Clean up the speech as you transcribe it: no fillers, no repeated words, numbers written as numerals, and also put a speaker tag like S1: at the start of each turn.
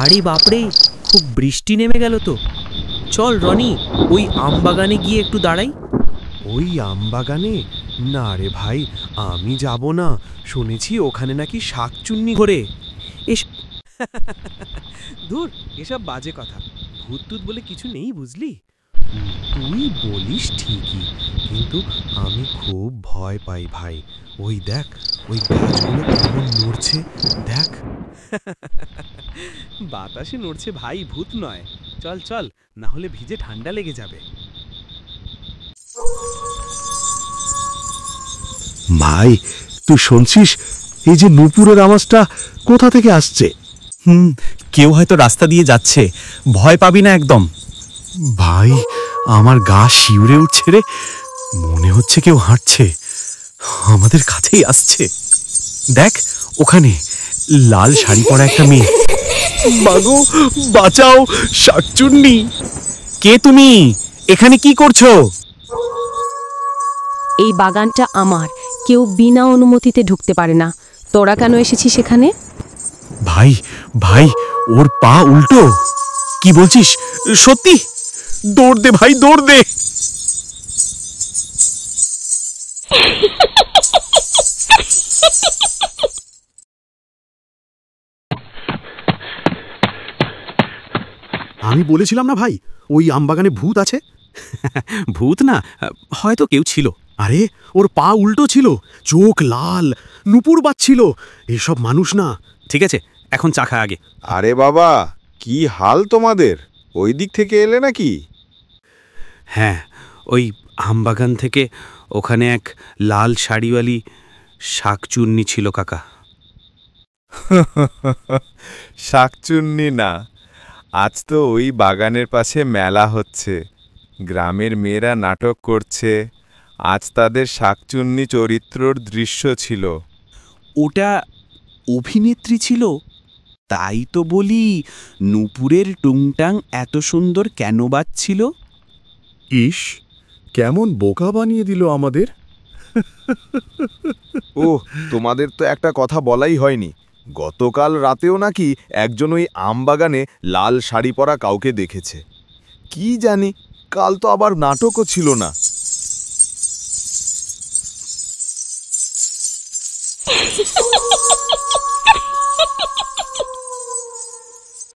S1: আরে বাপরে, খুব বৃষ্টি নেমে গেল তো। চল রনি, ওই আমবাগানে গিয়ে একটু দাঁড়াই।
S2: ওই আমবাগানে? না রে ভাই, আমি যাব না। শুনেছি ওখানে নাকি শাকচুন্নি
S1: ঘোরে এস।
S2: দূর, এসব বাজে কথা। ভূত টুত বলে কিছু নেই, বুঝলি? তুই বলিস ঠিকই, কিন্তু আমি খুব ভয় পাই ভাই। ওই দেখ, ওই গাছগুলো কেমন নড়ছে, দেখ। বাতাসে নড়ছে ভাই, ভূত নয়। চল চল, না হলে ভিজে ঠান্ডা লেগে যাবে।
S3: ভাই, তুই শুনছিস? এই যে নুপুরের আওয়াজটা কোথা থেকে আসছে?
S4: কেউ হয়তো রাস্তা দিয়ে যাচ্ছে। ভয় পাবি না একদম।
S3: ভাই, আমার গা শিউরে উঠছে রে। মনে হচ্ছে কেউ হাঁটছে, আমাদের কাছেই আসছে। দেখ, ওখানে লাল শাড়ি পরা একটা মেয়ে। মাগো, বাঁচাও, শাকচুন্নি!
S4: কে তুমি? এখানে কি করছো?
S5: এই বাগানটা আমার, কেউ বিনা অনুমতিতে ঢুকতে পারে না। তোরা কেন এসেছিস সেখানে?
S3: ভাই ভাই, ওর পা উল্টো।
S4: কি বলছিস? সত্যি?
S3: দৌড় দে ভাই, দৌড় দে।
S6: আমি বলেছিলাম না ভাই, ওই আমবাগানে ভূত আছে।
S2: ভূত না, হয়তো কেউ ছিল।
S6: আরে, ওর পা উল্টো ছিল, চোখ লাল, নুপুর বাজছিল। এসব মানুষ না।
S2: ঠিক আছে, এখন চাখা আগে।
S7: আরে বাবা, কি হাল তোমাদের? ওই দিক থেকে এলে নাকি?
S2: হ্যাঁ, ওই আমবাগান থেকে। ওখানে এক লাল শাড়িওয়ালি শাকচুন্নি ছিল কাকা।
S7: শাকচুন্নি না, আজ তো ওই বাগানের পাশে মেলা হচ্ছে। গ্রামের মেয়েরা নাটক করছে। আজ তাদের শাকচুন্নি চরিত্রর দৃশ্য ছিল।
S2: ওটা অভিনেত্রী ছিল? তাই তো বলি, নূপুরের টুংটাং এত সুন্দর কেন বাজছিল?
S3: ইস, কেমন বোকা বানিয়ে দিল আমাদের।
S7: ও, তোমাদের তো একটা কথা বলাই হয়নি। গতকাল রাতেও নাকি একজন ওই আমবাগানে লাল শাড়ি পরা কাউকে দেখেছে। কি জানি, কাল তো আবার নাটকও ছিল না।